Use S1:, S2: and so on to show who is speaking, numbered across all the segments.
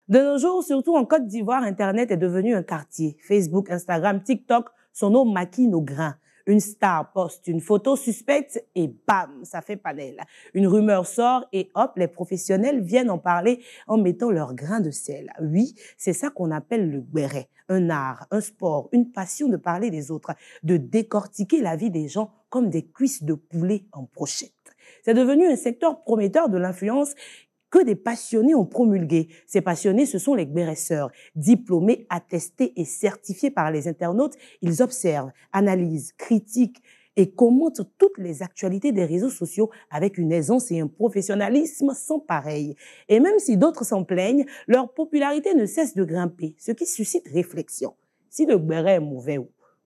S1: De nos jours, surtout en Côte d'Ivoire, Internet est devenu un quartier. Facebook, Instagram, TikTok sont nos maquis, nos grains. Une star poste une photo suspecte et bam, ça fait panel. Une rumeur sort et hop, les professionnels viennent en parler en mettant leur grain de sel. Oui, c'est ça qu'on appelle le gbéré. Un art, un sport, une passion de parler des autres, de décortiquer la vie des gens comme des cuisses de poulet en brochette. C'est devenu un secteur prometteur de l'influence que des passionnés ont promulgué. Ces passionnés, ce sont les gbéresseurs. Diplômés, attestés et certifiés par les internautes, ils observent, analysent, critiquent et commentent toutes les actualités des réseaux sociaux avec une aisance et un professionnalisme sans pareil. Et même si d'autres s'en plaignent, leur popularité ne cesse de grimper, ce qui suscite réflexion. Si le gbéré est mauvais,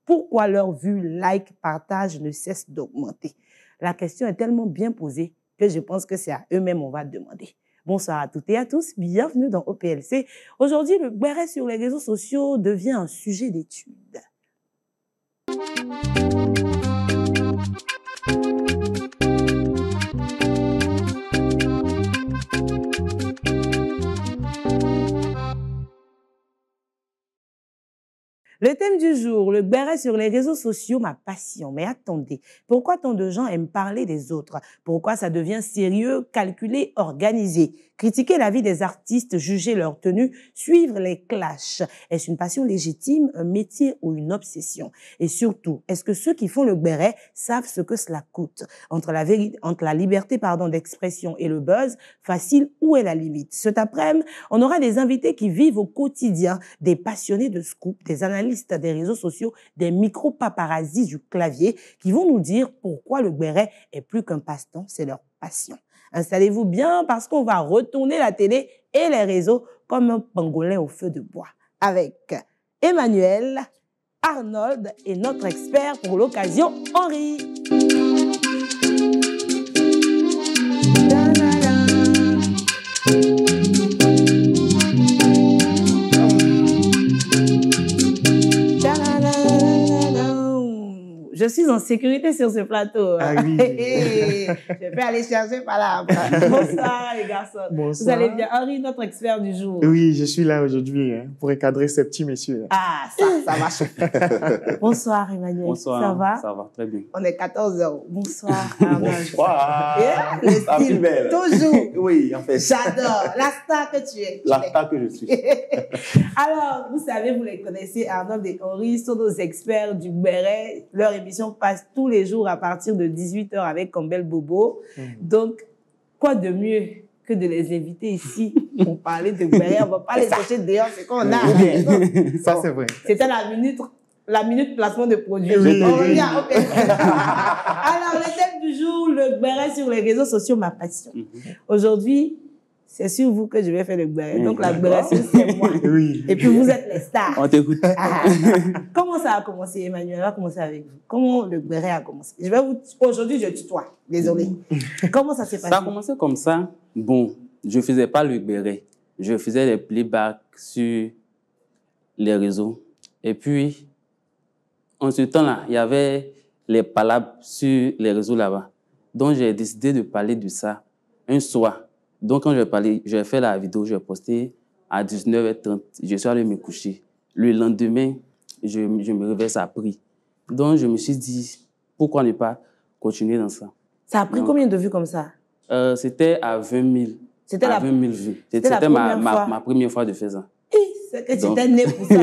S1: pourquoi leurs vues, likes, partages ne cessent d'augmenter? La question est tellement bien posée que je pense que c'est à eux-mêmes on va demander. Bonsoir à toutes et à tous, bienvenue dans OPLC. Aujourd'hui, le gbéré sur les réseaux sociaux devient un sujet d'étude. Le thème du jour, le gbéré sur les réseaux sociaux, ma passion. Mais attendez, pourquoi tant de gens aiment parler des autres? Pourquoi ça devient sérieux, calculé, organisé? Critiquer la vie des artistes, juger leur tenue, suivre les clashs. Est-ce une passion légitime, un métier ou une obsession? Et surtout, est-ce que ceux qui font le gbéré savent ce que cela coûte? Entre la liberté d'expression et le buzz, facile, où est la limite? Cet après-midi, on aura des invités qui vivent au quotidien, des passionnés de scoop, des analystes des réseaux sociaux, des micro-paparazzis du clavier qui vont nous dire pourquoi le gbéré est plus qu'un passe-temps, c'est leur passion. Installez-vous bien parce qu'on va retourner la télé et les réseaux comme un pangolin au feu de bois. Avec Emmanuel, Arnold et notre expert pour l'occasion, Henri. Je suis en sécurité sur ce plateau.
S2: Ah oui.
S1: Je vais aller chercher par là. Bonsoir les garçons.
S2: Bonsoir.
S1: Vous allez bien? Henri, notre expert du jour.
S2: Oui, je suis là aujourd'hui pour encadrer ces petits messieurs.
S1: Ah, ça marche. Bonsoir Emmanuel.
S3: Bonsoir.
S1: Ça va?
S3: Ça va, très bien.
S1: On est 14h. Bonsoir Arnold.
S4: Bonsoir.
S1: Yeah, le
S4: La plus
S1: style,
S4: belle.
S1: toujours.
S4: Oui, en fait.
S1: J'adore. La star que tu es.
S4: La star que je suis.
S1: Alors, vous savez, vous les connaissez, Arnold et Henri sont nos experts du gbéré. Leur émission passe tous les jours à partir de 18h avec Campbell Bobo. Donc, quoi de mieux que de les inviter ici pour parler de gbéré? On ne va pas les chercher dehors, c'est qu'on a.
S2: Ça, c'est vrai.
S1: C'était la minute placement de produit.
S2: Oui.
S1: On revient. OK. Alors, le thème du jour, le gbéré sur les réseaux sociaux, ma passion. Aujourd'hui, c'est sur vous que je vais faire le gbéré. Donc, la gbération, c'est moi.
S2: Oui.
S1: Et puis, vous êtes les stars.
S3: On t'écoute.
S1: Comment ça a commencé, Emmanuel? On va commencer avec vous. Comment le gbéré a commencé? Aujourd'hui, je tutoie. Désolé. Comment ça s'est passé?
S3: Ça a commencé comme ça. Bon, je ne faisais pas le gbéré. Je faisais des playbacks sur les réseaux. Et puis, en ce temps-là, il y avait les palabres sur les réseaux là-bas. Donc, j'ai décidé de parler de ça un soir. Donc, quand j'ai fait la vidéo, j'ai posté à 19h30. Je suis allé me coucher. Le lendemain, je me réveille, ça a pris. Donc, je me suis dit, pourquoi ne pas continuer dans ça?
S1: Ça a pris combien de vues comme ça?
S3: C'était à 20 000.
S1: C'était
S3: à 20 000 vues. C'était ma première fois de faire ça.
S1: C'est que tu étais né pour ça.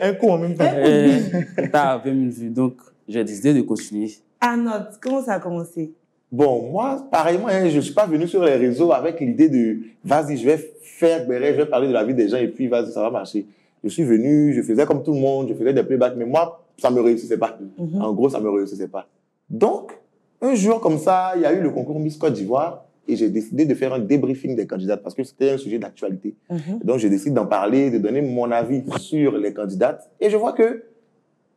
S2: Un coup en même temps.
S3: C'était à 20 000 vues. Donc, j'ai décidé de continuer.
S1: Arnold, comment ça a commencé?
S4: Bon, moi, pareillement, je ne suis pas venu sur les réseaux avec l'idée de « vas-y, je vais faire gbéré, je vais parler de la vie des gens et puis vas-y, ça va marcher ». Je suis venu, je faisais comme tout le monde, je faisais des playbacks, mais moi, ça ne me réussissait pas. En gros, ça ne me réussissait pas. Donc, un jour comme ça, il y a eu le concours Miss Côte d'Ivoire et j'ai décidé de faire un débriefing des candidates parce que c'était un sujet d'actualité. Donc, je décide d'en parler, de donner mon avis sur les candidates et je vois que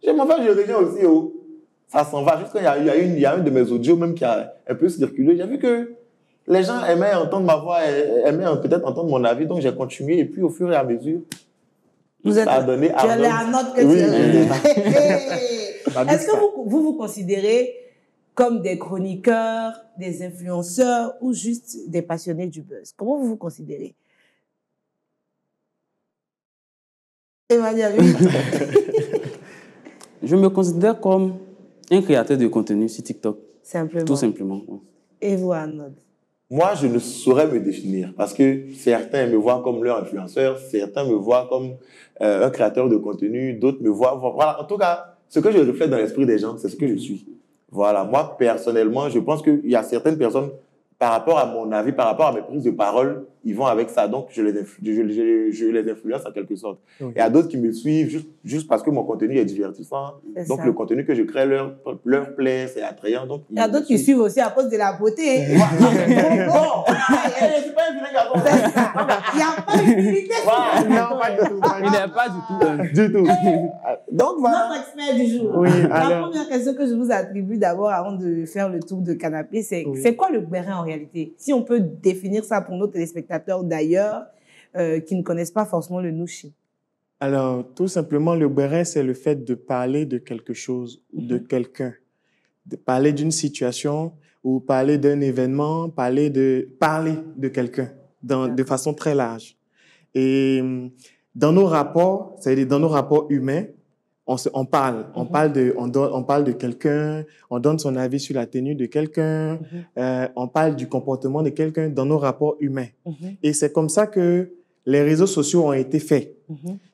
S4: j'ai mon frère, je reviens aussi haut. Ça s'en va. Juste quand il y a un de mes audios même qui a un peu circulé, j'ai vu que les gens aimaient entendre ma voix, aimaient peut-être entendre mon avis, donc j'ai continué et puis au fur et à mesure, ça a donné
S1: Tu es Arnold que
S4: oui,
S1: tu es. Est-ce que vous considérez comme des chroniqueurs, des influenceurs ou juste des passionnés du buzz? Comment vous vous considérez? Emmanuel, oui.
S3: Je me considère comme un créateur de contenu sur TikTok,
S1: Simplement.
S3: tout simplement.
S1: Et vous, Arnaud?
S4: Moi, je ne saurais me définir parce que certains me voient comme leur influenceur, certains me voient comme un créateur de contenu, d'autres me voient... Voilà, en tout cas, ce que je reflète dans l'esprit des gens, c'est ce que je suis. Voilà, moi, personnellement, je pense qu'il y a certaines personnes, par rapport à mon avis, par rapport à mes prises de parole, ils vont avec ça. Donc, je les influence en quelque sorte.
S2: Oui.
S4: Il y a d'autres qui me suivent juste parce que mon contenu est divertissant.
S1: C'est
S4: Donc,
S1: ça.
S4: le contenu que je crée leur plaît, c'est attrayant. Donc,
S1: Il y a d'autres qui suivent aussi à cause de la beauté.
S4: Non, c'est pas un vilain garçon.
S1: C'est ça. Il n'y a pas d'utilité.
S4: Voilà.
S2: Non, pas du tout.
S3: Il n'est pas du tout.
S2: Du tout.
S4: Donc, voilà.
S1: Notre expert du jour.
S2: Oui,
S1: La
S2: alors-
S1: première question que je vous attribue d'abord avant de faire le tour de canapé, c'est
S2: Oui.
S1: c'est quoi le bérin en réalité? Si on peut définir ça pour nos téléspectateurs d'ailleurs qui ne connaissent pas forcément le Nushi.
S2: Alors, tout simplement, le béret, c'est le fait de parler de quelque chose ou de quelqu'un. De parler d'une situation ou parler d'un événement, parler de quelqu'un de façon très large. Et dans nos rapports, c'est-à-dire dans nos rapports humains, on parle. On parle de quelqu'un, on donne son avis sur la tenue de quelqu'un, on parle du comportement de quelqu'un dans nos rapports humains. Et c'est comme ça que les réseaux sociaux ont été faits.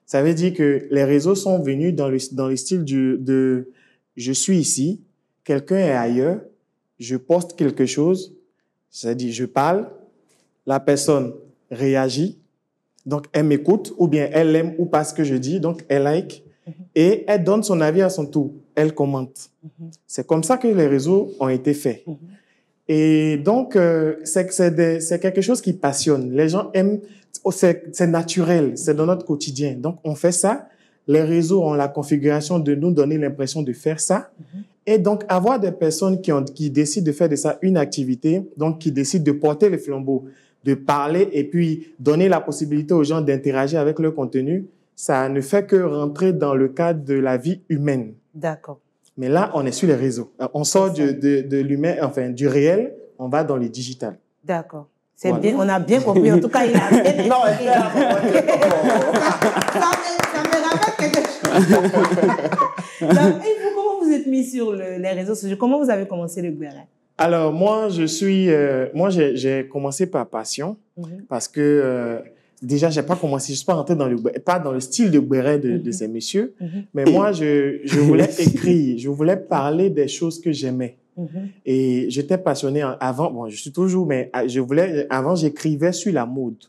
S2: Ça veut dire que les réseaux sont venus dans le style de je suis ici, quelqu'un est ailleurs, je poste quelque chose, c'est-à-dire je parle, la personne réagit, donc elle m'écoute ou bien elle aime ou pas ce que je dis, donc elle like et elle donne son avis à son tour, elle commente. C'est comme ça que les réseaux ont été faits. Et donc, c'est quelque chose qui passionne. Les gens aiment, c'est naturel, c'est dans notre quotidien. Donc, on fait ça. Les réseaux ont la configuration de nous donner l'impression de faire ça. Et donc, avoir des personnes qui décident de faire de ça une activité, donc qui décident de porter le flambeau, de parler et puis donner la possibilité aux gens d'interagir avec leur contenu, ça ne fait que rentrer dans le cadre de la vie humaine.
S1: D'accord.
S2: Mais là, on est sur les réseaux. On sort de l'humain, enfin, du réel, on va dans le digital.
S1: D'accord. C'est
S2: Voilà.
S1: bien, on a bien compris. En tout cas, il a bien expliqué.
S4: Non,
S1: Ça me rappelle quelque chose. Donc, et vous, comment vous êtes mis sur les réseaux sociaux? Comment vous avez commencé le béret?
S2: Alors, moi, j'ai commencé par passion parce que déjà, j'ai pas commencé, je suis pas rentré pas dans le style de béret de ces messieurs, mais moi, je voulais écrire, je voulais parler des choses que j'aimais. Et j'étais passionné avant, bon, je suis toujours, mais avant, j'écrivais sur la mode.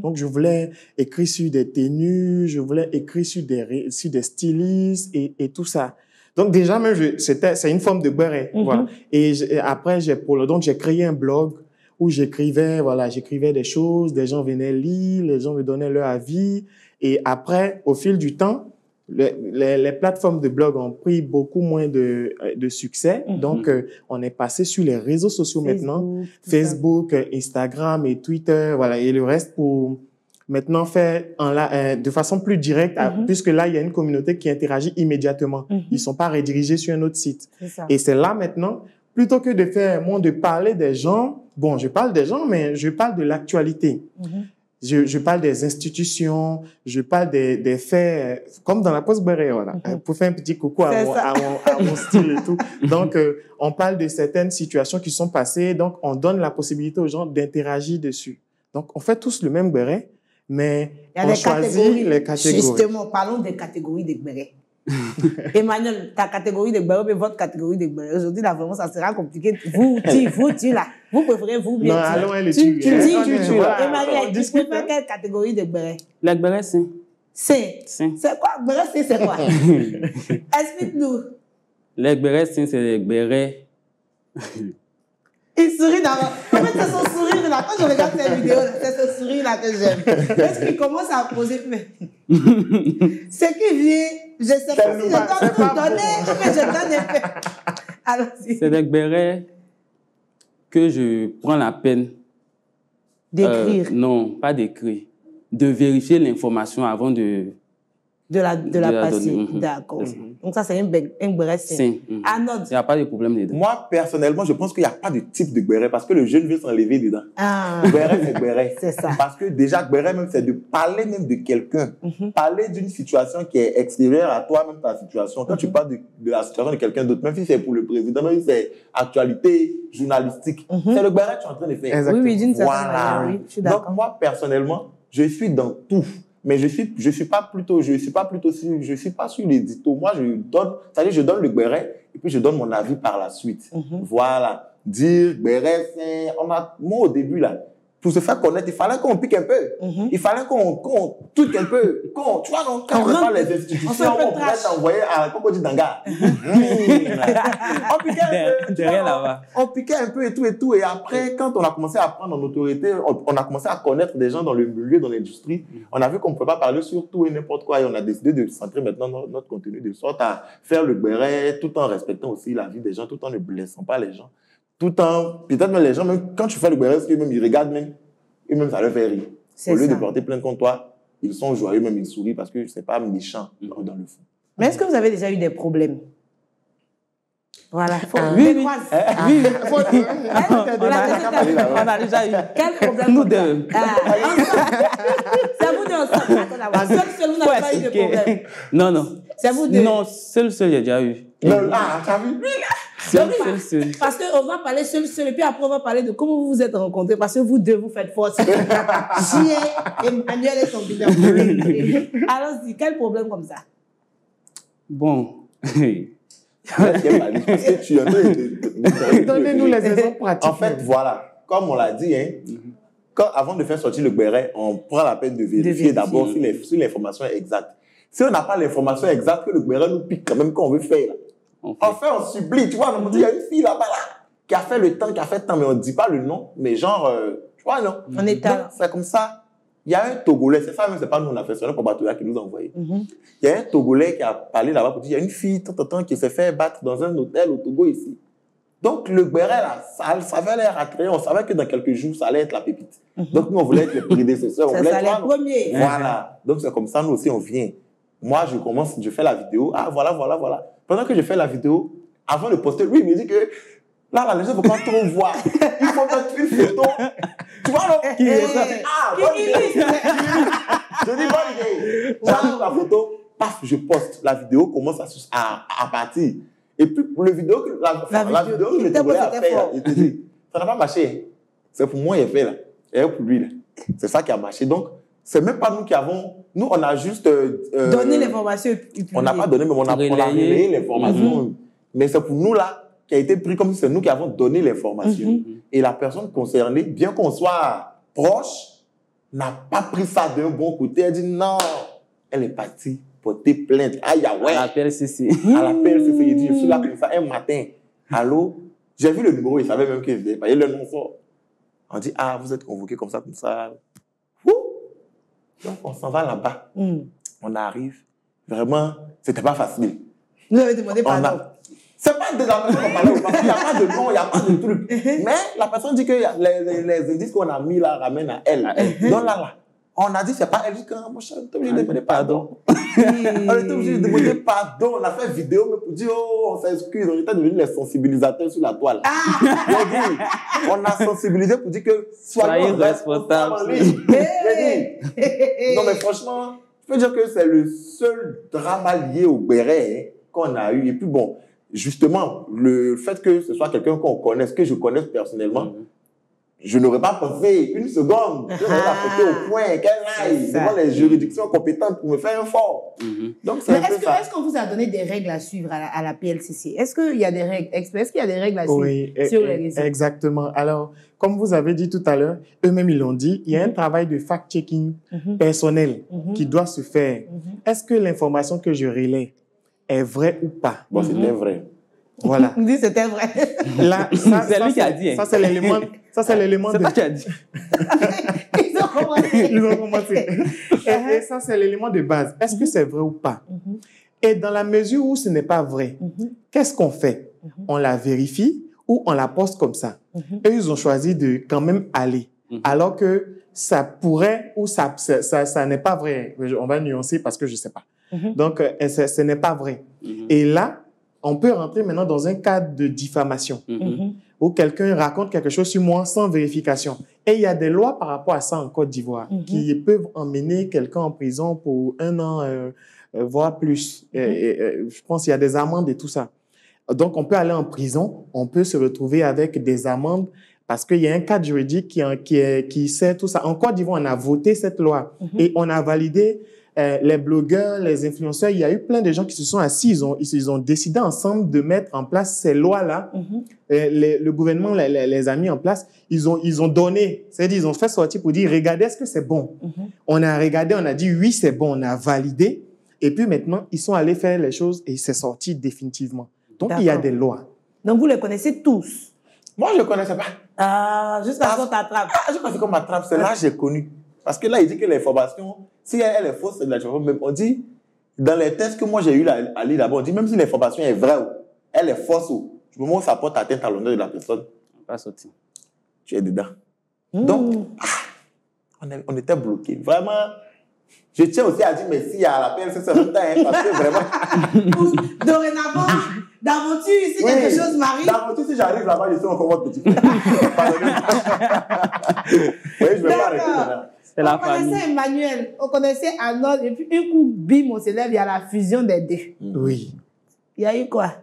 S2: Donc, je voulais écrire sur des tenues, je voulais écrire sur des stylistes et tout ça. Donc, déjà, même, c'est une forme de béret, voilà. Et après, donc, j'ai créé un blog où j'écrivais des choses, des gens venaient lire, les gens me donnaient leur avis. Et après, au fil du temps, les plateformes de blog ont pris beaucoup moins de succès. Donc, on est passé sur les réseaux sociaux maintenant, Facebook, Instagram et Twitter, voilà, et le reste pour maintenant faire de façon plus directe, puisque là, il y a une communauté qui interagit immédiatement. Ils sont pas redirigés sur un autre site. Et c'est là maintenant, plutôt que de parler des gens, bon, je parle des gens, mais je parle de l'actualité. Je parle des institutions, je parle des faits, comme dans la post béret, voilà, pour faire un petit coucou à mon style et tout. Donc, on parle de certaines situations qui sont passées, donc on donne la possibilité aux gens d'interagir dessus. Donc, on fait tous le même béret, mais on choisit les catégories.
S1: Justement, parlons des catégories de béret. Emmanuel, ta catégorie de béret, mais votre catégorie de béret. Aujourd'hui, là, vraiment, ça sera compliqué. Vous, là. Vous préférez vous bien.
S2: Non, allons, elle est
S1: tu.
S2: Voilà,
S1: Emmanuel, tu préfères quelle catégorie de béret?
S3: Le béret, c'est.
S1: C'est quoi? Béret, c'est quoi? Explique-nous.
S3: Les bérets, c'est les bérets.
S1: Il sourit d'abord. En fait, c'est son sourire là. Quand je regarde cette vidéo, c'est ce sourire là que j'aime. Parce qu'il commence à poser. C'est qui vient. Je ne sais pas si je dois tout donner, mais je donne un peu. Allons-y.
S3: C'est des bérets que je prends la peine.
S1: D'écrire.
S3: Non, pas d'écrire. De vérifier l'information avant de
S1: De la passer.
S3: donnée.
S1: D'accord. Donc ça, c'est un béret sain.
S3: Sain.
S1: Arnaud.
S3: Il n'y a pas de problème dedans.
S4: Moi, personnellement, je pense qu'il n'y a pas de type de béret parce que le jeune veut s'enlever dedans.
S1: Ah.
S4: Béret, c'est béret.
S1: C'est ça.
S4: Parce que déjà, béret, même, c'est de parler même de quelqu'un. Parler d'une situation qui est extérieure à toi, même ta situation. Quand tu parles de la situation de quelqu'un d'autre, même si c'est pour le président, même si c'est actualité journalistique, c'est le béret que tu es en train de faire.
S2: Exactement.
S1: Oui, d'une certaine
S4: Voilà.
S1: manière, oui. Je suis d'accord.
S4: Donc, moi, personnellement, je suis dans tout. Mais je suis pas sur l'édito. Moi, c'est-à-dire, je donne le béret et puis je donne mon avis par la suite. Voilà. Dire béret, moi, au début, là, pour se faire connaître, il fallait qu'on pique un peu. Il fallait qu'on tweak un peu. Tu vois, non, quand on prépare les institutions, on pourrait t'envoyer à Cocody Danga. On piquait un peu.
S3: Derrière là-bas.
S4: On piquait un peu et tout. Et après, quand on a commencé à prendre en autorité, on a commencé à connaître des gens dans le milieu, dans l'industrie. On a vu qu'on ne peut pas parler sur tout et n'importe quoi. Et on a décidé de centrer maintenant notre contenu de sorte à faire le béret tout en respectant aussi la vie des gens, tout en ne blessant pas les gens. Tout en, peut-être même les gens, même quand tu fais le béret, eux-mêmes, ils regardent même, eux-mêmes, ça leur fait rire. Au lieu de porter plainte contre toi, ils sont joyeux, même ils sourient parce que c'est pas méchant dans le fond.
S1: Mais est-ce que vous avez déjà eu des problèmes? Voilà.
S3: Oui.
S1: On a déjà eu. Quel problème?
S3: Nous deux.
S1: C'est à vous deux ensemble. Attends, seul, vous n'avez pas eu de problème.
S3: Non.
S1: C'est à vous deux.
S3: Non, seul, j'ai déjà eu.
S4: Ah, t'as vu?
S3: Seul.
S1: Parce qu'on va parler seul, et puis après on va parler de comment vous vous êtes rencontrés, parce que vous deux, vous faites force. J.A. et Emmanuel et son bidon. Allons-y, quel problème comme ça?
S3: Bon.
S2: Donnez-nous les exemples pratiques.
S4: En fait, voilà, comme on l'a dit, avant de faire sortir le béret, on prend la peine de vérifier d'abord si l'information est exacte. Si on n'a pas l'information exacte, que le béret nous pique quand même quand on veut faire, on s'oublie, tu vois, on dit, il y a une fille là-bas, qui a fait le temps, mais on ne dit pas le nom, mais genre, tu vois, non?
S1: On est tard.
S4: C'est comme ça. Il y a un Togolais, c'est ça même, c'est pas nous, on a fait, c'est un compatriote qui nous a envoyé. Il y a un Togolais qui a parlé là-bas pour dire, il y a une fille, qui s'est fait battre dans un hôtel au Togo ici. Donc, le béret là, ça avait l'air attrayant, on savait que dans quelques jours, ça allait être la pépite. Donc, nous, on voulait être les prédécesseurs, on voulait être
S1: les premiers.
S4: Voilà. Donc, c'est comme ça, nous aussi, on vient. Moi, je fais la vidéo. Ah, voilà. Pendant que je fais la vidéo, avant de poster, lui, il me dit que là, les gens ne vont pas trop voir. Il faut mettre une photo. Tu vois, non? Bonne idée. Je dis, bonne idée. J'arrive la photo, paf, je poste. La vidéo commence à partir. Et puis, la vidéo que je te voulais faire, ça n'a pas marché. C'est pour moi, il est fait là. Et pour lui, là. C'est ça qui a marché. Donc, c'est même pas nous qui avons... Nous, on a juste...
S1: donné l'information.
S4: On n'a pas donné, mais on a relayé l'information. Mais c'est pour nous, là, qui a été pris comme si c'est nous qui avons donné l'information. Et la personne concernée, bien qu'on soit proche, n'a pas pris ça d'un bon côté. Elle dit non. Elle est partie porter plainte. Aïe, ouais.
S3: À la PLCC.
S4: À la PLCC. Il dit, je suis là comme ça un matin. Allô? J'ai vu le numéro, il savait même qu'il faisait. Il le nom sort. On dit, ah, vous êtes convoqué comme ça. Donc, on s'en va là-bas. On arrive. Vraiment, c'était pas facile.
S1: Vous avez demandé pardon.
S4: C'est pas de la personne qu'on parlait, parce qu'il n'y a pas de nom, il n'y a pas de truc. Mais la personne dit que les indices qu'on a mis là ramènent à elle. Donc là, on a dit, c'est pas elle. Elle dit, mon cher, on est obligé de demander pardon. On était obligé de demander pardon. On a fait vidéo, mais pour dire, oh, on s'excuse. On était devenus les sensibilisateurs sur la toile. On a sensibilisé pour dire que soyez responsables. Non, mais franchement, je peux dire que c'est le seul drama lié au béret qu'on a eu. Et puis bon, justement, le fait que ce soit quelqu'un qu'on connaisse, que je connaisse personnellement, je n'aurais pas pensé une seconde que j'aurais affecté au point qu'elle aille devant les juridictions compétentes pour me faire un fort. Donc, c'est
S1: est-ce qu'on vous a donné des règles à suivre à la PLCC? Est-ce qu'il y a des règles? Est-ce qu'il y a des règles à suivre sur les réseaux?
S2: Exactement. Alors, comme vous avez dit tout à l'heure, eux-mêmes ils l'ont dit, il y a un travail de fact-checking personnel qui doit se faire. Est-ce que l'information que je relaie est vraie ou pas?
S4: Bon, c'était vrai.
S2: Voilà.
S1: On dit c'était vrai.
S2: Là,
S3: c'est lui qui a dit.
S2: Ça, c'est l'élément. Ça, c'est l'élément.
S3: C'est pas qui a dit.
S1: Ils ont commencé.
S2: Ils ont commencé. Et ça, c'est l'élément de base. Est-ce que c'est vrai ou pas? Et dans la mesure où ce n'est pas vrai, qu'est-ce qu'on fait? On la vérifie ou on la poste comme ça? Et ils ont choisi de quand même aller. Alors que ça pourrait ou ça n'est pas vrai. On va nuancer parce que je ne sais pas. Donc, ce n'est pas vrai. Et là, on peut rentrer maintenant dans un cadre de diffamation où quelqu'un raconte quelque chose sur moi sans vérification. Et il y a des lois par rapport à ça en Côte d'Ivoire qui peuvent emmener quelqu'un en prison pour 1 an, voire plus. Je pense qu'il y a des amendes et tout ça. Donc, on peut aller en prison, on peut se retrouver avec des amendes parce qu'il y a un cadre juridique qui sait tout ça. En Côte d'Ivoire, on a voté cette loi et on a validé les blogueurs, les influenceurs. Il y a eu plein de gens qui se sont assis, ils ont décidé ensemble de mettre en place ces lois-là. Le gouvernement les a mis en place. Ils ont donné, c'est-à-dire ils ont fait sortir pour dire, regardez, est-ce que c'est bon? On a regardé, on a dit, oui, c'est bon, on a validé. Et puis maintenant, ils sont allés faire les choses et c'est sorti définitivement. Donc, il y a des lois.
S1: Donc, vous les connaissez tous?
S4: Moi, je ne connaissais pas.
S1: Ah, jusqu'à ce qu'on t'attrape.
S4: Jusqu'à ce qu'on m'attrape, c'est là que j'ai connu. Parce que là, il dit que l'information, si elle est fausse, c'est de l'information. Même on dit, dans les tests que moi j'ai eu à lire là-bas, on dit même si l'information est vraie, elle est fausse, du moment où ça porte atteinte à l'honneur de la personne,
S3: pas sorti.
S4: Tu es dedans. Donc, on était bloqués. Vraiment, je tiens aussi à dire merci à la PLC ce matin, parce que vraiment.
S1: Dorénavant, d'aventure, si quelque chose m'arrive.
S4: D'aventure, si j'arrive là-bas, je suis encore votre petit frère. Oui, je ne vais pas arrêter maintenant.
S1: On connaissait Emmanuel, on connaissait Arnold, et puis un coup, bim, on s'élève, il y a la fusion des deux.
S2: Oui.
S1: Il y a eu quoi?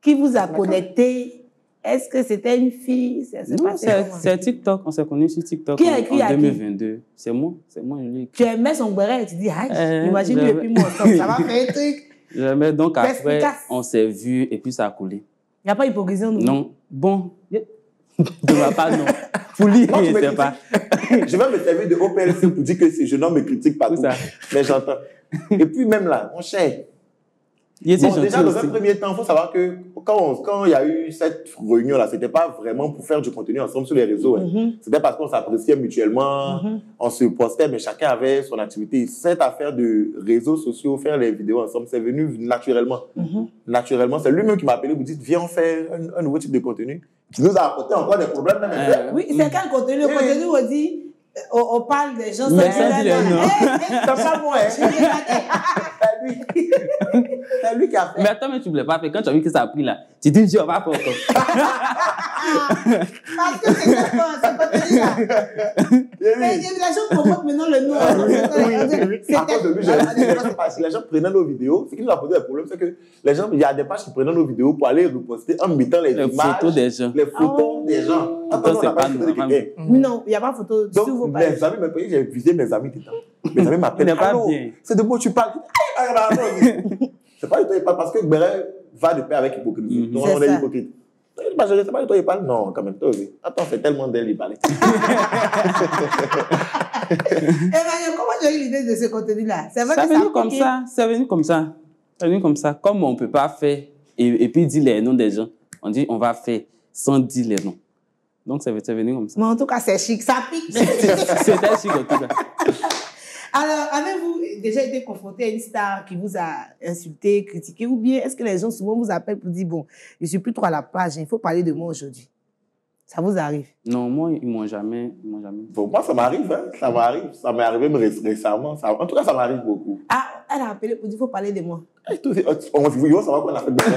S1: Qui vous a connecté? Est-ce que c'était une fille?
S3: Non, c'est TikTok. On s'est connus sur TikTok en 2022. C'est moi, je l'ai écrit.
S1: Tu aimais son béret et tu dis, imagine lui et puis moi, ça va faire un truc.
S3: J'aimais, donc après, on s'est vus et puis ça a coulé.
S1: Il n'y a pas d'hypocrisie en nous?
S3: Non. Bon, de ma part, non. Pour lui, il n'était pas.
S4: Je vais me servir de OPLC pour dire que ces jeunes hommes me critiquent partout. Mais j'entends. Et puis même là, mon cher. Bon, déjà, dans un premier temps, il faut savoir que quand il y a eu cette réunion-là, ce n'était pas vraiment pour faire du contenu ensemble sur les réseaux. C'était parce qu'on s'appréciait mutuellement, on se postait, mais chacun avait son activité. Cette affaire de réseaux sociaux, faire les vidéos ensemble, c'est venu naturellement. Naturellement, c'est lui-même qui m'a appelé, vous dites, viens, on fait un nouveau type de contenu, qui nous a apporté encore des problèmes.
S1: Oui, c'est quel contenu? Le contenu, on dit... On parle des gens...
S3: Mais
S1: c'est
S4: pas moi, c'est lui qui a fait.
S3: Mais attends, mais tu ne voulais pas faire. Quand tu as vu que ça a pris là, tu dis, on va faire encore.
S1: Parce que c'est contenu-là. Mais les gens proposent maintenant le nom.
S4: C'est à cause de lui, les gens prenaient nos vidéos. Ce qui nous a posé un problème, c'est que les gens, il y a des pages qui prenaient nos vidéos pour aller reposter en mettant les images,
S3: photos des gens.
S4: Les photos des gens.
S3: Attends, c'est pas nous.
S1: Non, il n'y a pas de photo sur vos pages.
S4: Les amis, j'ai visé mes amis dedans. Mes amis m'appellent. Allô, c'est de moi tu parles. C'est pas du tout parce que Gbéré va de pair avec hypocrisie. Donc on est hypocrite. Je ne sais pas de toi, il parle. Non, quand même, toi aussi. Attends, c'est tellement d'elle, il parlait.
S1: Emmanuel, comment tu as eu l'idée de ce contenu-là? C'est vrai que
S3: venu comme ça. C'est venu comme ça. C'est venu comme ça. Comme on ne peut pas faire et puis dire les noms des gens, on dit on va faire sans dire les noms. Donc, c'est venu comme ça.
S1: Mais en tout cas, c'est chic. Ça pique.
S3: C'était chic, en tout cas.
S1: Alors, avez-vous déjà été confronté à une star qui vous a insulté, critiqué, ou bien est-ce que les gens souvent vous appellent pour dire, bon, je ne suis plus trop à la plage, il faut parler de moi aujourd'hui? Ça vous arrive?
S3: Non, moi, ils ne m'ont jamais.
S4: Bon, moi, ça m'arrive, hein. Ça m'arrive. Ça m'est arrivé récemment. En tout cas, ça m'arrive beaucoup.
S1: Ah, elle a appelé pour dire, il faut parler de moi.
S4: On va savoir qu'on a fait de ça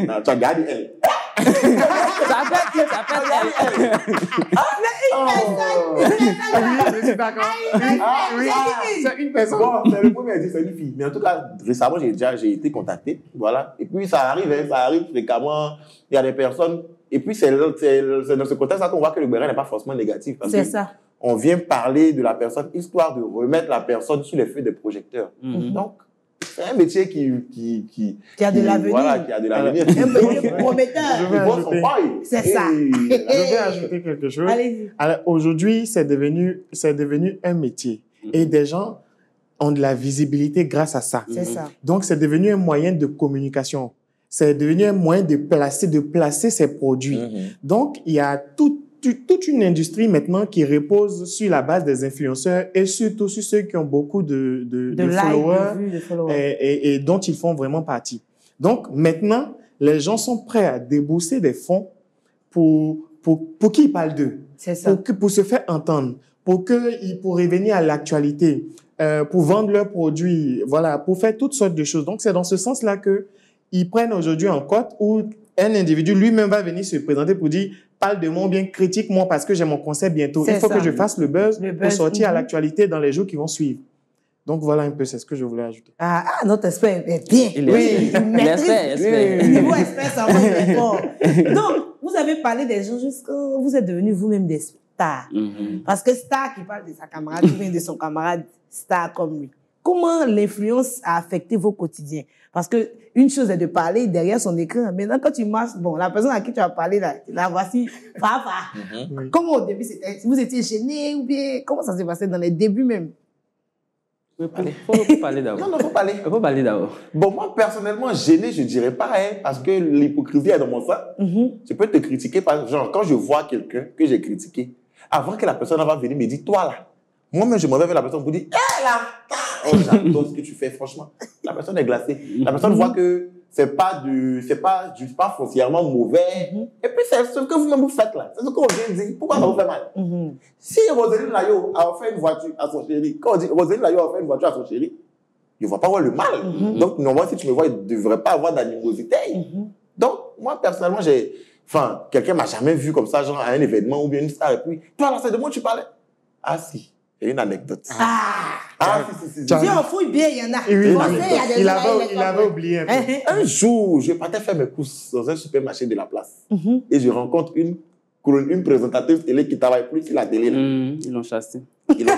S4: là. Tu as gardé elle.
S3: Ça fait elle.
S2: Je suis d'accord. C'est une personne.
S4: Bon, c'est le premier à dire c'est une fille. Mais en tout cas, récemment, j'ai été contacté. Voilà. Et puis, ça arrive fréquemment. Il y a des personnes. Et puis, c'est dans ce contexte-là qu'on voit que le Gbéré n'est pas forcément négatif.
S1: C'est ça.
S4: On vient parler de la personne, histoire de remettre la personne sur les feux des projecteurs. Donc, c'est un métier qui
S1: a de l'avenir.
S4: Voilà, qui a de l'avenir.
S1: Un métier prometteur.
S2: C'est
S1: ça.
S2: Je vais ajouter quelque chose.
S1: Allez-y.
S2: Alors, aujourd'hui, c'est devenu un métier. Et des gens ont de la visibilité grâce à ça.
S1: C'est ça.
S2: Donc, c'est devenu un moyen de communication. C'est devenu un moyen de placer ses produits. Donc, il y a toute une industrie maintenant qui repose sur la base des influenceurs et surtout sur ceux qui ont beaucoup de followers, et dont ils font vraiment partie. Donc, maintenant, les gens sont prêts à débourser des fonds pour qu'ils parlent d'eux.
S1: C'est ça.
S2: Pour se faire entendre, pour revenir à l'actualité. pour vendre leurs produits, voilà, pour faire toutes sortes de choses. Donc, c'est dans ce sens-là qu'ils prennent aujourd'hui en compte où un individu lui-même va venir se présenter pour dire « Parle de moi, bien critique-moi parce que j'ai mon concert bientôt. Il faut que je fasse le buzz pour sortir à l'actualité dans les jours qui vont suivre. » Donc, voilà un peu, c'est ce que je voulais ajouter.
S1: Notre expert est bien.
S3: L'expert.
S1: Niveau expert, ça va être fort. Donc, vous avez parlé des gens jusqu'à vous êtes devenus vous-même des stars. Parce que star qui parle de sa camarade, ou bien de son camarade star comme lui. Comment l'influence a affecté vos quotidiens? Parce que une chose est de parler derrière son écran. Maintenant, quand tu marches, bon, la personne à qui tu as parlé, là voici, Fafa. Comment au début c'était? Vous étiez gêné ou bien comment ça s'est passé dans les débuts même?
S3: Faut parler d'abord.
S4: Non, faut parler.
S3: Faut parler d'abord.
S4: Bon, moi, personnellement, gêné, je dirais pas, hein, parce que l'hypocrisie est dans mon sang. Je peux te critiquer, par genre, quand je vois quelqu'un que j'ai critiqué, avant que la personne va venir me dire, toi là, moi-même, je m'en vais vers la personne pour dire, hé là, oh, j'adore ce que tu fais, franchement. La personne est glacée. La personne voit que c'est pas foncièrement mauvais. Et puis, c'est ce que vous-même vous faites là. C'est ce qu'on vient dire. Pourquoi ça vous fait mal? Si Roselyne Layo a offert une voiture à son chéri, quand on dit Roselyne Layo a offert une voiture à son chéri, il ne voit pas voir le mal. Donc, normalement, si tu me vois, il ne devrait pas avoir d'animosité. Donc, moi, personnellement, quelqu'un ne m'a jamais vu comme ça, genre à un événement ou bien une star, et puis, toi là, c'est de moi que tu parlais. Ah, si. Il y a une anecdote. Si.
S1: Si on fouille bien, il y en a.
S2: Il avait oublié un peu.
S4: Un jour, je partais faire mes courses dans un supermarché de la place. Et je rencontre une présentatrice télé qui travaille plus sur la télé.
S3: Ils l'ont chassé.
S1: Ils sont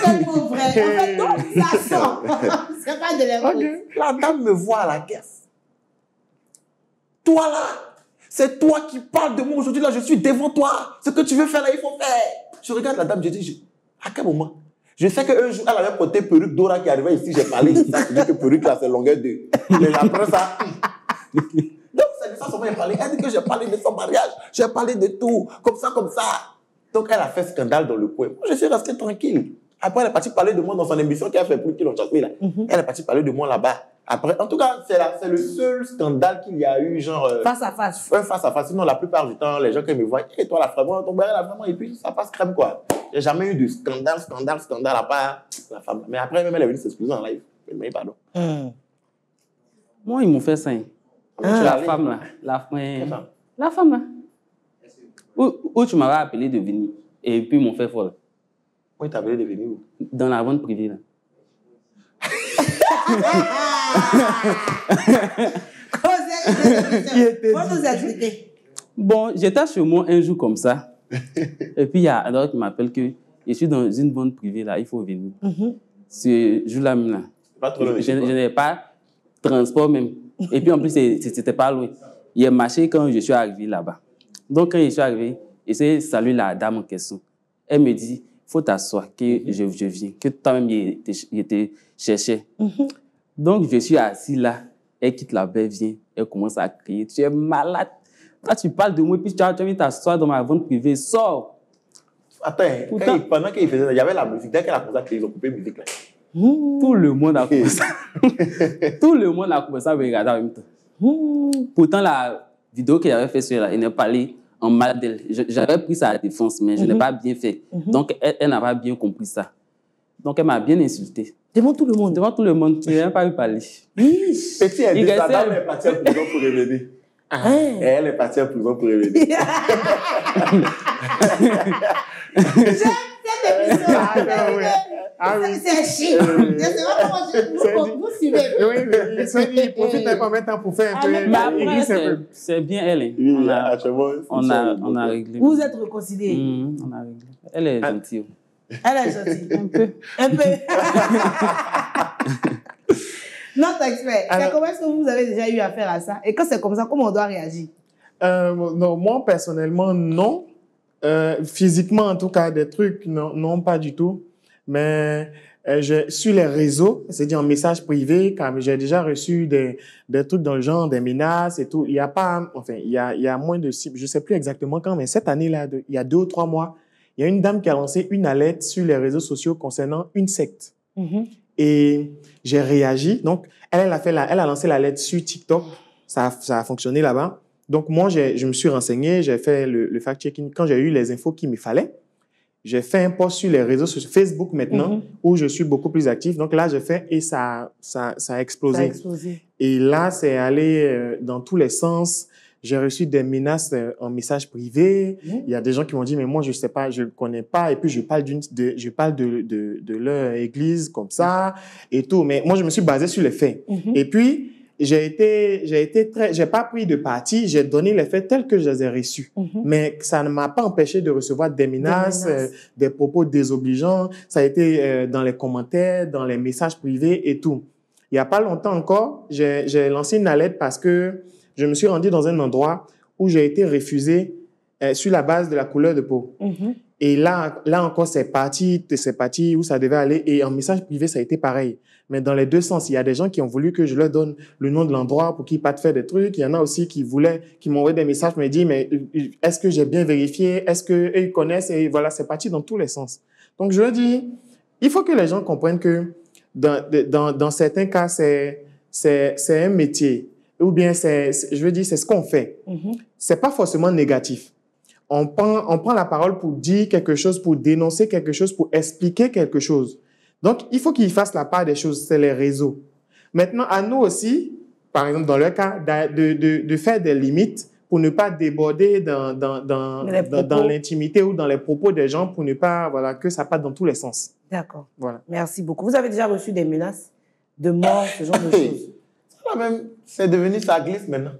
S1: tellement vrais. En fait, donc, ça sent. C'est pas de l'air.
S4: La dame me voit à la caisse. Toi là, c'est toi qui parles de moi aujourd'hui, là, je suis devant toi. Ce que tu veux faire là, il faut faire. Je regarde la dame, je dis, à quel moment? Je sais qu'un jour, elle avait porté perruque Dora qui arrivait ici, j'ai parlé de ça, je dis que perruque là, c'est longueur de. Mais après ça. Donc, c'est de ça qu'on m'a parlé. Elle dit que j'ai parlé de son mariage, j'ai parlé de tout, comme ça. Donc, elle a fait scandale dans le coin. Moi, je suis resté tranquille. Après, elle est partie parler de moi dans son émission qui a fait plus qu'ils l'ont chassé là. Elle est partie parler de moi là-bas. Après, en tout cas, c'est le seul scandale qu'il y a eu, genre.
S1: Face à face.
S4: Face à face. Sinon, la plupart du temps, les gens qui me voient, et toi, la femme, ton béret, la femme, et puis ça passe crème, quoi. J'ai jamais eu de scandale à part la femme. Mais après, même elle est venue s'excuser en live. Elle m'a dit pardon.
S3: Moi, ils m'ont fait ça. La femme, là. La femme, là. Où tu m'avais appelé de venir. Et puis, ils m'ont fait folle.
S4: Où ils t'ont appelé de venir où?
S3: Dans la vente privée, là. Bon, j'étais chez moi un jour comme ça. Et puis, il y a un autre qui m'appelle que je suis dans une vente privée, là, il faut venir. Ce jour-là, je n'ai pas transport même. Et puis, en plus, c'était pas loin. Il a marché quand je suis arrivé là-bas. Donc, quand je suis arrivé, j'ai salué la dame en question. Elle me dit, il faut t'asseoir, que je viens, que toi-même, il te cherchait. Donc, je suis assis là. Elle quitte la baie, vient. Elle commence à crier. Tu es malade. Toi, tu parles de moi, puis tu as envie de t'asseoir dans ma vente privée. Sors.
S4: Attends, pendant qu'il faisait ça, il y avait la musique. Dès qu'elle a commencé à crier, ils ont coupé la musique là.
S3: Tout le monde a commencé. Tout le monde a commencé à me regarder en même temps. Pourtant, la vidéo qu'elle avait faite sur elle, elle n'est pas allée en mal d'elle. J'avais pris ça à la défense, mais je n'ai pas bien fait. Donc, elle n'a pas bien compris ça. Donc, elle m'a bien insulté.
S1: Devant tout le monde?
S3: Devant tout le monde. Je n'ai pas eu parler.
S4: Petit, elle dit, sa dame est partie en prison pour revenir. Et elle est partie en prison pour revenir.
S1: C'est chiant. Je sais pas comment vous suivez.
S2: Oui, il profite un peu en même temps pour faire un peu.
S3: C'est bien elle. On a réglé.
S1: Vous êtes réconciliés?
S3: On a réglé. Elle est gentille.
S1: Elle est gentille. Un peu. Notre expert, comment est-ce que vous avez déjà eu affaire à ça? Et quand c'est comme ça, comment on doit réagir?
S2: Non, moi, personnellement, non. Physiquement, en tout cas, des trucs, non, pas du tout. Mais sur les réseaux, c'est-à-dire en message privé, quand j'ai déjà reçu des trucs dans le genre, des menaces et tout. Il y a pas, enfin, il y a moins de cibles. Je sais plus exactement quand, mais cette année-là, il y a 2 ou 3 mois, il y a une dame qui a lancé une alerte sur les réseaux sociaux concernant une secte. Et j'ai réagi. Donc, elle a lancé l'alerte sur TikTok. Ça a fonctionné là-bas. Donc, moi, je me suis renseigné, j'ai fait le fact-checking. Quand j'ai eu les infos qu'il me fallait, j'ai fait un post sur les réseaux sociaux, Facebook maintenant, où je suis beaucoup plus actif. Donc là, je fais et ça a explosé.
S1: Ça a explosé.
S2: Et là, c'est allé dans tous les sens. J'ai reçu des menaces en message privé. Il y a des gens qui m'ont dit, mais moi, je sais pas, je le connais pas. Et puis, je parle de leur église comme ça et tout. Mais moi, je me suis basé sur les faits. Et puis, j'ai pas pris de parti. J'ai donné les faits tels que je les ai reçus. Mais ça ne m'a pas empêché de recevoir des menaces, des propos désobligeants. Ça a été dans les commentaires, dans les messages privés et tout. Il y a pas longtemps encore, j'ai lancé une alerte parce que je me suis rendu dans un endroit où j'ai été refusé sur la base de la couleur de peau. Et là encore, c'est parti où ça devait aller. Et en message privé, ça a été pareil. Mais dans les deux sens, il y a des gens qui ont voulu que je leur donne le nom de l'endroit pour qu'ils partent faire des trucs. Il y en a aussi qui m'envoyaient des messages, me disent, mais est-ce que j'ai bien vérifié? Est-ce qu'eux, ils connaissent? Et voilà, c'est parti dans tous les sens. Donc, je leur dis, il faut que les gens comprennent que dans certains cas, c'est un métier. Ou bien, je veux dire, c'est ce qu'on fait. C'est pas forcément négatif. On prend la parole pour dire quelque chose, pour dénoncer quelque chose, pour expliquer quelque chose. Donc, il faut qu'ils fassent la part des choses. C'est les réseaux. Maintenant, à nous aussi, par exemple, dans le cas, de faire des limites pour ne pas déborder dans l'intimité ou dans les propos des gens, pour ne pas, voilà, que ça parte dans tous les sens.
S1: D'accord.
S2: Voilà.
S1: Merci beaucoup. Vous avez déjà reçu des menaces de mort, ce genre de choses?
S4: C'est devenu, ça glisse maintenant.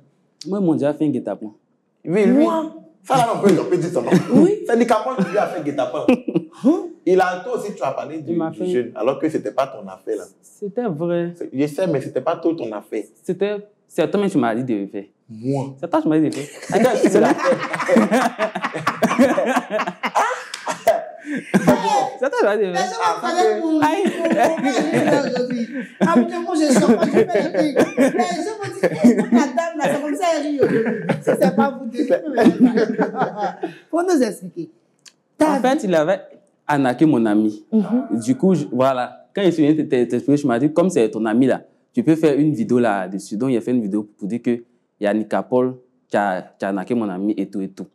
S3: Moi, mon déjà fait un guet-apens.
S4: Oui, lui. Ça, là, on peut dire ça, non?
S1: Oui.
S4: C'est Nicapol qui lui a fait guet-apens. Il a, toi aussi, tu as parlé du jeune, alors que ce n'était pas ton affaire, là.
S3: C'était vrai.
S4: Je sais, mais ce n'était pas toi ton affaire.
S3: C'est toi, mais tu m'as dit de le faire.
S4: Moi?
S3: C'est toi, tu m'as dit de le faire.
S4: C'est la
S3: C'est toi, tu m'as dit de le faire.
S1: Moi, je sors pas, je fais le truc. Mais je me dis, la dame, là, c'est comme ça, elle rit aujourd'hui. Si c'est pas vous, faut nous expliquer.
S3: En fait, il avait arnaqué mon ami. Du coup, voilà. Quand il vient t'expliquer, je m'ai dit, comme c'est ton ami là, tu peux faire une vidéo là-dessus. Donc, il a fait une vidéo pour dire qu'il y a Nicapol qui a arnaqué mon ami et tout et tout.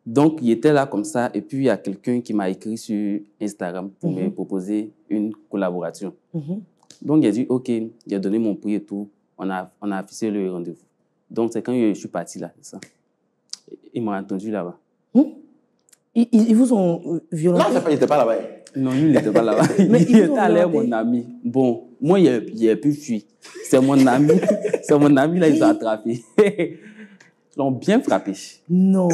S3: Donc, il était là comme ça. Et puis, il y a quelqu'un qui m'a écrit sur Instagram pour me proposer une collaboration. Donc, il a dit, OK, il a donné mon prix et tout. On a affiché le rendez-vous. Donc, c'est quand je suis parti là, c'est ça. Il m'a entendu là-bas.
S1: Ils vous ont violenté?
S4: Non, il n'était pas là-bas.
S3: Non, lui, il n'était pas là-bas.
S1: Mais
S3: il était allé, mon ami. Bon, moi, il a pu fuir. C'est mon ami. C'est mon ami, là, ils ont attrapé. Ils l'ont bien frappé.
S1: Non.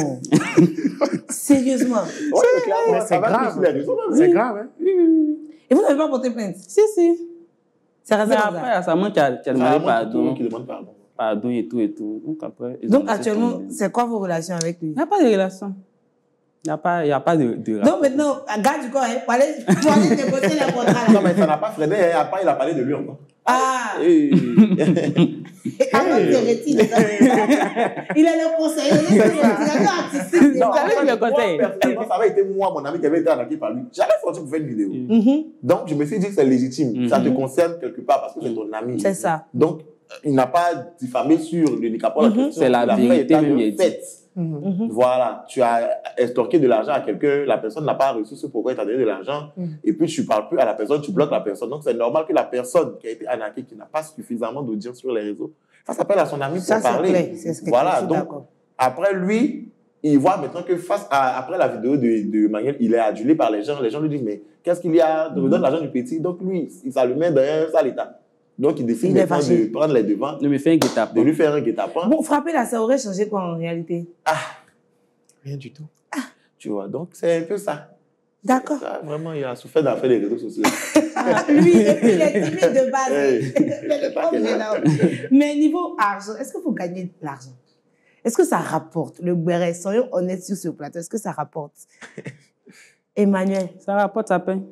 S1: Sérieusement?
S4: Ouais,
S2: c'est grave. C'est grave, hein?
S1: Et vous n'avez pas porté plainte?
S3: Si.
S1: C'est resté
S3: après, récemment, tu as demandé pardon.
S4: Qui demande pardon.
S3: Pardon et tout et tout. Donc, après,
S1: donc actuellement, c'est quoi vos relations avec lui?
S3: Il n'y a pas de relation. Il n'y a pas de rapport.
S1: Donc maintenant, garde du corps, hein, pour aller négocier les contrats.
S4: Non, mais ça n'a pas freiné. Après, il a parlé de lui encore.
S1: Ah!
S4: Avant
S1: de retirer. Il est le conseiller. Il est artistique.
S4: Non,
S3: le conseil.
S4: Personnellement, ça avait été moi, mon ami, qui avait été arnaqué par lui. J'allais sortir pour faire une vidéo. Donc, je me suis dit que c'est légitime. Ça te concerne quelque part parce que c'est ton ami.
S1: C'est ça.
S4: Donc, il n'a pas diffamé sur le Nicapol.
S3: C'est la vérité même, il a dit.
S4: Voilà, tu as extorqué de l'argent à quelqu'un, la personne n'a pas reçu ce pourquoi il t'a donné de l'argent, et puis tu ne parles plus à la personne, tu bloques la personne. Donc c'est normal que la personne qui a été arnaquée, qui n'a pas suffisamment d'audience sur les réseaux, fasse appel à son ami pour parler. Voilà, donc après lui, il voit maintenant que après la vidéo de Manuel, il est adulé par les gens lui disent mais qu'est-ce qu'il y a, de me donner l'argent du petit, donc lui, ça le met dans un sale état. Donc, il décide de prendre les devants, de lui faire un guet-apens.
S1: Bon, frapper là, ça aurait changé quoi en réalité?
S2: Rien du tout.
S4: Tu vois, donc c'est un peu ça.
S1: D'accord.
S4: Vraiment, il a souffert d'affaires des réseaux sociaux.
S1: Lui, il est timide de base. Mais niveau argent, est-ce qu'il faut gagner de l'argent? Est-ce que ça rapporte? Le béret, soyons honnêtes sur ce plateau, est-ce que ça rapporte? Emmanuel?
S3: Ça rapporte, ça paye.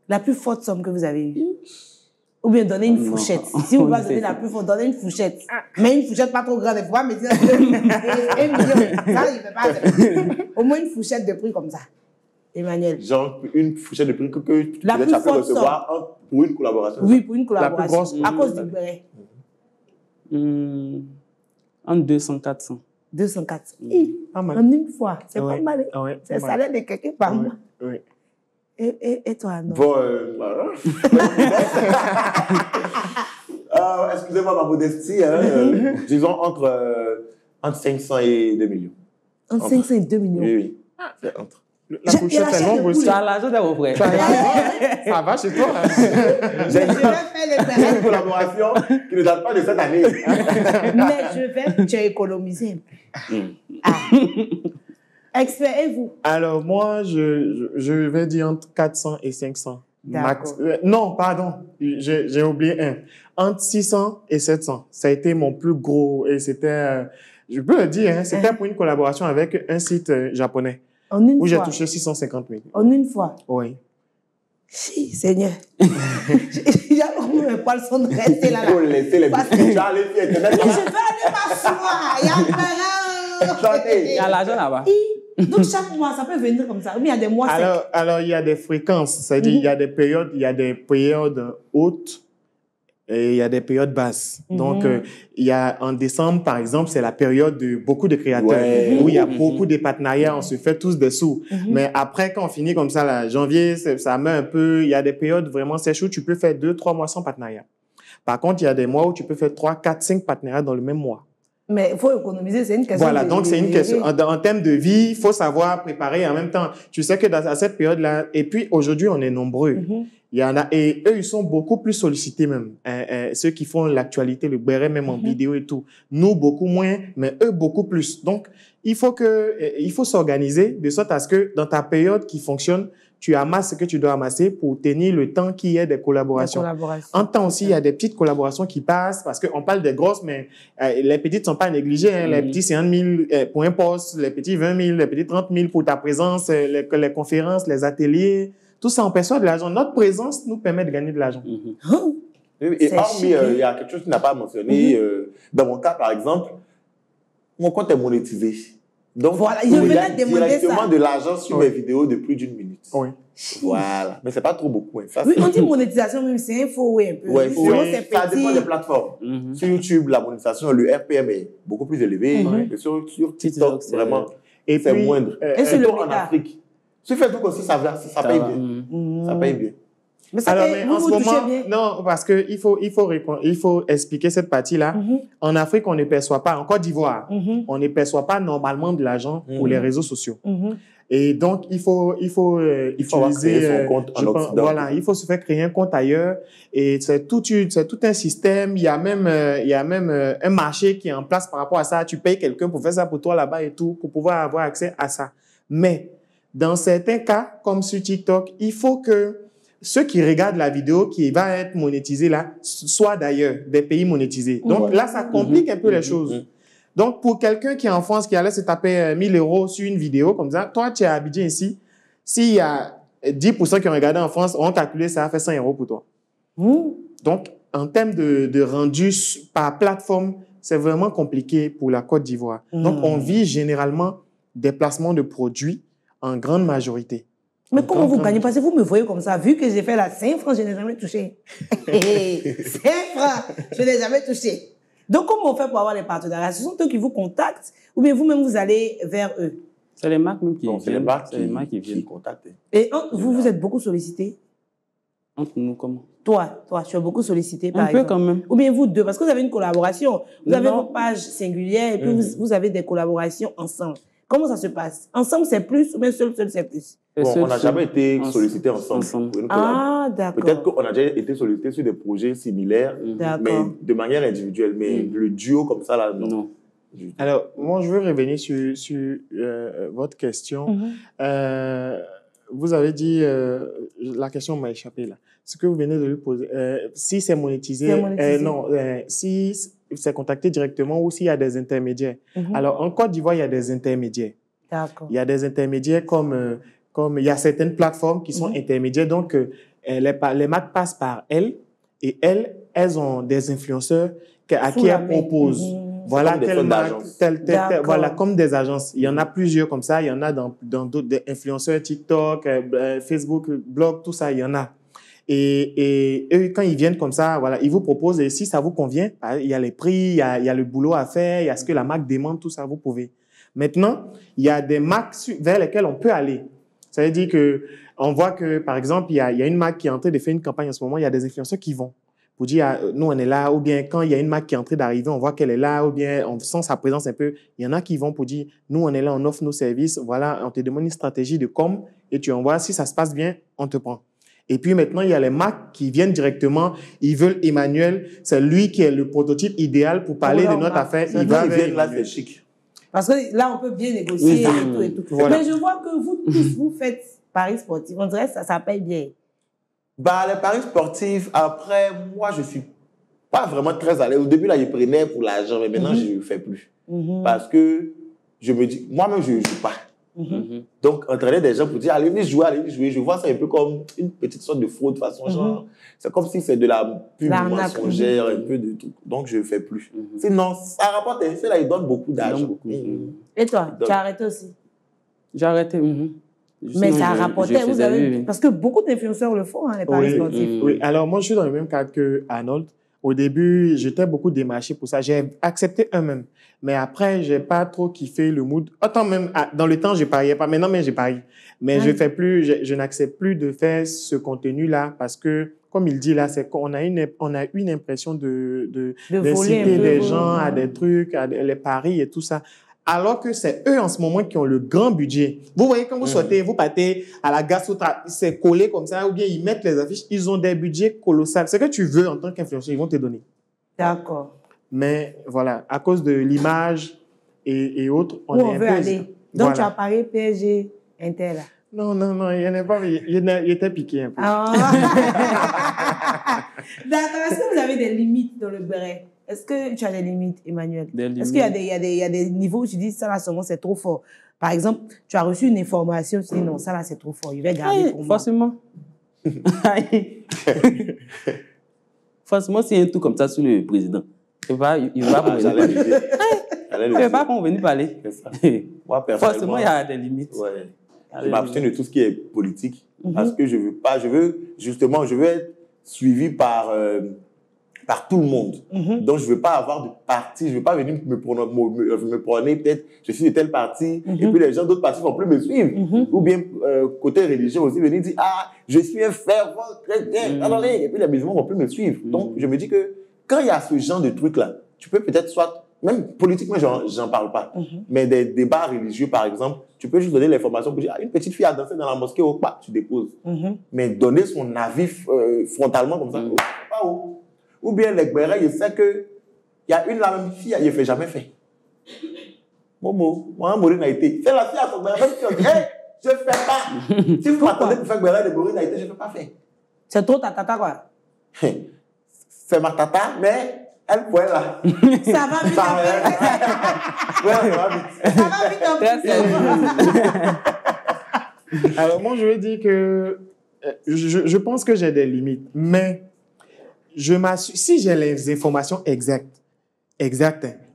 S1: La plus forte somme que vous avez eue? Ou bien donner une fourchette. Si vous pouvez donner la plus forte, donnez une fourchette. Mais une fourchette pas trop grande, il faut pas me dire 1 million. Ça, il ne fait pas. Au moins une fourchette de prix comme ça. Emmanuel.
S4: Genre une fourchette de prix que tu peux recevoir pour une collaboration.
S1: Oui, pour une collaboration. À cause du béret.
S3: Entre 200 et 400.
S1: 200, 400.
S2: Pas mal.
S1: En une fois. C'est pas mal.
S2: Ouais,
S1: c'est le salaire de quelqu'un par mois.
S2: Oui.
S1: Et toi, non?
S4: Bon, excusez-moi ma modestie, hein, disons entre 500 et 2 millions.
S1: Entre 500 et 2 millions.
S4: Oui. C'est entre.
S2: La fourchette est longue aussi.
S3: Tu as l'argent de vos frères.
S2: Ça va chez toi.
S4: J'ai une collaboration qui ne date pas de cette année.
S1: Mais tu as économisé un peu. Expert, et vous?
S2: Alors, moi, je vais dire entre 400 et 500. Max. Non, pardon, j'ai oublié un. Entre 600 et 700. Ça a été mon plus gros. Et c'était, je peux le dire, hein, c'était pour une collaboration avec un site japonais.
S1: En une fois?
S2: Où j'ai touché 650 000.
S1: En une fois?
S2: Oui.
S1: Si, Seigneur. Mes poils sont restés là.
S4: Il faut laisser les biscuits. Charles,
S1: Je vais aller m'asseoir. Il y a un
S3: Il y a l'argent là-bas.
S1: Donc, chaque mois, ça peut venir comme ça. Mais il y a des mois secs.
S2: Alors, il y a des fréquences. C'est-à-dire, il y a des périodes hautes et il y a des périodes basses. Donc, il y a en décembre, par exemple, c'est la période de beaucoup de créateurs, où il y a beaucoup de partenariats, on se fait tous des sous. Mais après, quand on finit comme ça, là, janvier, ça met un peu, il y a des périodes vraiment sèches où tu peux faire 2-3 mois sans partenariat. Par contre, il y a des mois où tu peux faire 3, 4, 5 partenariats dans le même mois.
S1: Mais il faut économiser, c'est une question.
S2: Voilà, donc c'est une question. En termes de vie, il faut savoir préparer en même temps. Tu sais que à cette période-là, et puis aujourd'hui, on est nombreux. Il y en a, et eux, ils sont beaucoup plus sollicités même. Ceux qui font l'actualité, le béret, même en vidéo et tout. Nous, beaucoup moins, mais eux, beaucoup plus. Donc, il faut s'organiser de sorte à ce que dans ta période qui fonctionne, tu amasses ce que tu dois amasser pour tenir le temps qu'il y ait des collaborations. En temps aussi, il y a des petites collaborations qui passent parce qu'on parle des grosses, mais les petites ne sont pas négligées. Hein. Les petits, c'est 1 000 pour un poste, les petits 20 000, les petits 30 000 pour ta présence, les conférences, les ateliers. Tout ça, on perçoit de l'argent. Notre présence nous permet de gagner de l'argent.
S4: Et hormis, il y a quelque chose que tu n'as pas mentionné. Dans mon cas, par exemple, mon compte est monétisé. Donc,
S1: voilà,
S4: il y a directement de l'argent sur mes vidéos de plus d'1 minute.
S2: Oui.
S4: Voilà. Mais c'est pas trop beaucoup. Hein. Ça,
S1: oui, on dit monétisation, même c'est un faux oui, un peu.
S4: Ouais, ça dépend des plateformes. Sur YouTube, la monétisation, le RPM est beaucoup plus élevé. Mais sur TikTok, vraiment, c'est moindre.
S1: Et sur le
S4: en Afrique. Sur Facebook aussi, ça paye bien. Ça paye bien.
S1: Mais ça
S2: alors,
S1: paye,
S2: mais en ce moment,
S1: bien.
S2: non, parce que il faut expliquer cette partie-là. En Afrique, on ne perçoit pas. En Côte d'Ivoire, on ne perçoit pas normalement de l'argent pour les réseaux sociaux. Et donc, il faut utiliser
S4: son compte en Occident.
S2: Voilà, il faut se faire créer un compte ailleurs. Et c'est tout un système. Il y a même un marché qui est en place par rapport à ça. Tu payes quelqu'un pour faire ça pour toi là-bas et tout, pour pouvoir avoir accès à ça. Mais dans certains cas, comme sur TikTok, il faut que ceux qui regardent la vidéo qui va être monétisée là soient d'ailleurs des pays monétisés. Donc là, ça complique un peu les choses. Donc, pour quelqu'un qui est en France, qui allait se taper 1 000 € sur une vidéo comme ça, toi, tu es à Abidjan ici, s'il y a 10% qui ont regardé en France, on calculé, ça a fait 100 € pour toi. Donc, en termes de rendu par plateforme, c'est vraiment compliqué pour la Côte d'Ivoire. Donc, on vit généralement des placements de produits en grande majorité.
S1: Mais comment vous gagnez? Parce que vous me voyez comme ça. Vu que j'ai fait la 5 francs, je n'ai jamais touché. 5 francs, je n'ai jamais touché. Donc, comment on fait pour avoir les partenariats? Ce sont eux qui vous contactent ou bien vous-même, vous allez vers eux?
S3: C'est les marques même qui viennent.
S4: C'est les marques qui contactent.
S1: Et vous êtes beaucoup sollicité?
S3: Entre nous, comment?
S1: Toi, tu es beaucoup sollicité, par exemple.
S3: Un peu quand même.
S1: Ou bien vous deux, parce que vous avez une collaboration. Vous avez vos pages singulières et puis vous avez des collaborations ensemble. Comment ça se passe? Ensemble, c'est plus ou bien seul, c'est plus?
S4: Bon, on n'a jamais été sollicité ensemble. Pour une
S1: d'accord.
S4: Peut-être qu'on a déjà été sollicité sur des projets similaires, mais de manière individuelle. Mais le duo comme ça, là, non.
S2: Alors, moi, je veux revenir sur votre question. Vous avez dit, la question m'a échappé là. Ce que vous venez de lui poser, si c'est monétisé, non, si c'est contacté directement ou s'il y a des intermédiaires. Alors, en Côte d'Ivoire, il y a des intermédiaires.
S1: D'accord.
S2: Il y a des intermédiaires comme il y a certaines plateformes qui sont intermédiaires. Donc, les marques passent par elles et elles ont des influenceurs à qui elles proposent. Voilà, telle marque, voilà, comme des agences. Il y en a plusieurs comme ça. Il y en a dans d'autres influenceurs, TikTok, Facebook, blog, tout ça, il y en a. Et eux, quand ils viennent comme ça, voilà, ils vous proposent, et si ça vous convient, il y a les prix, il y a le boulot à faire, il y a ce que la marque demande, tout ça, vous pouvez. Maintenant, il y a des marques vers lesquelles on peut aller. Ça veut dire que on voit que, par exemple, il y a une marque qui est en train de faire une campagne en ce moment, il y a des influenceurs qui vont pour dire, nous, on est là, ou bien quand il y a une marque qui est en train d'arriver, on voit qu'elle est là, ou bien on sent sa présence un peu. Il y en a qui vont pour dire, nous, on est là, on offre nos services, voilà, on te demande une stratégie de com et tu envoies, si ça se passe bien, on te prend. Et puis maintenant, il y a les marques qui viennent directement, ils veulent Emmanuel, c'est lui qui est le prototype idéal pour parler de notre affaire.
S4: Il va vers là, c'est chic.
S1: Parce que là, on peut bien négocier et tout. Voilà. Mais je vois que vous tous, vous faites paris sportifs. On dirait que ça paye bien.
S4: Bah, les paris sportifs, après, moi, je suis pas vraiment très à l'aise. Au début, là, je prenais pour l'argent, mais maintenant, je ne le fais plus. Parce que je me dis, moi-même, je ne joue pas. Donc, entraîner des gens pour dire, allez jouer, je vois ça un peu comme une petite sorte de fraude, de façon, genre, c'est comme si c'est de la pub mensongère, un peu de tout. Donc, je ne le fais plus. Sinon, ça rapporte, là, ils donnent beaucoup d'argent.
S1: Et toi, tu as arrêté aussi?
S3: J'ai arrêté.
S1: Mais ça a rapporté, vous avez... Parce que beaucoup d'influenceurs le font, hein, les paris sportifs.
S2: Oui, alors moi, je suis dans le même cadre que Arnold. Au début, j'étais beaucoup démarché pour ça. J'ai accepté un même. Mais après, j'ai pas trop kiffé le mood. Autant même, dans le temps, je pariais pas. Maintenant, mais j'ai parié. Mais je fais plus, je n'accepte plus de faire ce contenu-là parce que, comme il dit là, c'est qu'on a une impression d'inciter les gens à des trucs, à les paris et tout ça. Alors que c'est eux en ce moment qui ont le grand budget. Vous voyez, quand vous sortez, vous partez à la gare, c'est collé comme ça, ou bien ils mettent les affiches, ils ont des budgets colossaux. Ce que tu veux en tant qu'influenceur, ils vont te donner.
S1: D'accord.
S2: Mais voilà, à cause de l'image et autres, on
S1: veut aller. Donc voilà. Tu as parlé PSG, Inter là.
S2: Non, il n'y en a pas, il était piqué un peu.
S1: D'accord. Est-ce que vous avez des limites dans le béret? Est-ce que tu as des limites, Emmanuel? Est-ce qu'il y a des niveaux où tu dis, ça là, c'est trop fort? Par exemple, tu as reçu une information, tu dis, non, ça là, c'est trop fort, je vais garder pour moi.
S3: Forcément. Forcément, s'il y a un tout comme ça sur le président, il va pas convenir parler.
S4: Moi,
S3: forcément, il y a des limites.
S4: Ouais. Je m'abstiens de tout ce qui est politique parce que je veux être suivi par tout le monde. Donc, je ne veux pas avoir de parti, je ne veux pas venir me prôner, peut-être, je suis de telle partie, et puis les gens d'autres partis ne vont plus me suivre. Ou bien, côté religieux aussi, venir dire, je suis un fervent chrétien, et puis les musulmans ne vont plus me suivre. Donc, je me dis que quand il y a ce genre de trucs-là, tu peux peut-être soit, même politiquement, j'en parle pas, mais des débats religieux, par exemple, tu peux juste donner l'information pour dire, une petite fille a dansé dans la mosquée, tu déposes. Mais donner son avis frontalement comme ça, pas où. Ou bien les Gbéré, je sais qu'il y a la même fille, je ne fais jamais fait. Momo, moi, Maureen a été. C'est la fille à son Gbéré, je ne fais pas. Si vous m'attendez pour faire Gbéré de Maureen a été, je ne peux pas faire.
S1: C'est trop ta tata, quoi.
S4: C'est ma tata, mais elle pourrait là.
S1: Ça va vite. Ça va vite.
S2: Alors, moi, je veux dire que je pense que j'ai des limites, mais si j'ai les informations exactes,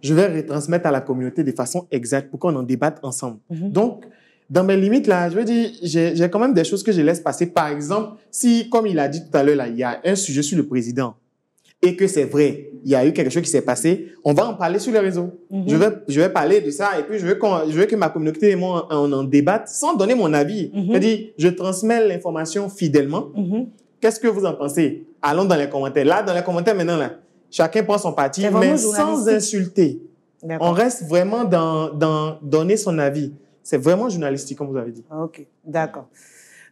S2: je vais retransmettre à la communauté de façon exacte pour qu'on en débatte ensemble. Donc, dans mes limites, là, je veux dire, j'ai quand même des choses que je laisse passer. Par exemple, si, comme il a dit tout à l'heure, là, il y a un sujet sur le président et que c'est vrai, il y a eu quelque chose qui s'est passé, on va en parler sur les réseaux. Je vais parler de ça et puis je veux que ma communauté et moi, on en débatte sans donner mon avis. C'est-à-dire, je transmets l'information fidèlement. Qu'est-ce que vous en pensez? Allons dans les commentaires. Là, dans les commentaires maintenant, là, chacun prend son parti, mais sans insulter. On reste vraiment dans donner son avis. C'est vraiment journalistique, comme vous avez dit.
S1: Ok, d'accord.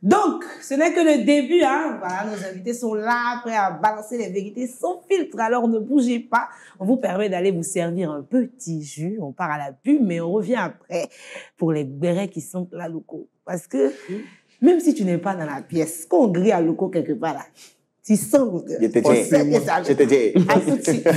S1: Donc, ce n'est que le début. Hein. Voilà, nos invités sont là, prêts à balancer les vérités sans filtre. Alors, ne bougez pas. On vous permet d'aller vous servir un petit jus. On part à la pub, mais on revient après pour les bérets qui sont là, locaux. Parce que même si tu n'es pas dans la pièce, quand on grille à loco quelque part là, tu sens que...
S4: Je te dis.
S1: À tout de suite.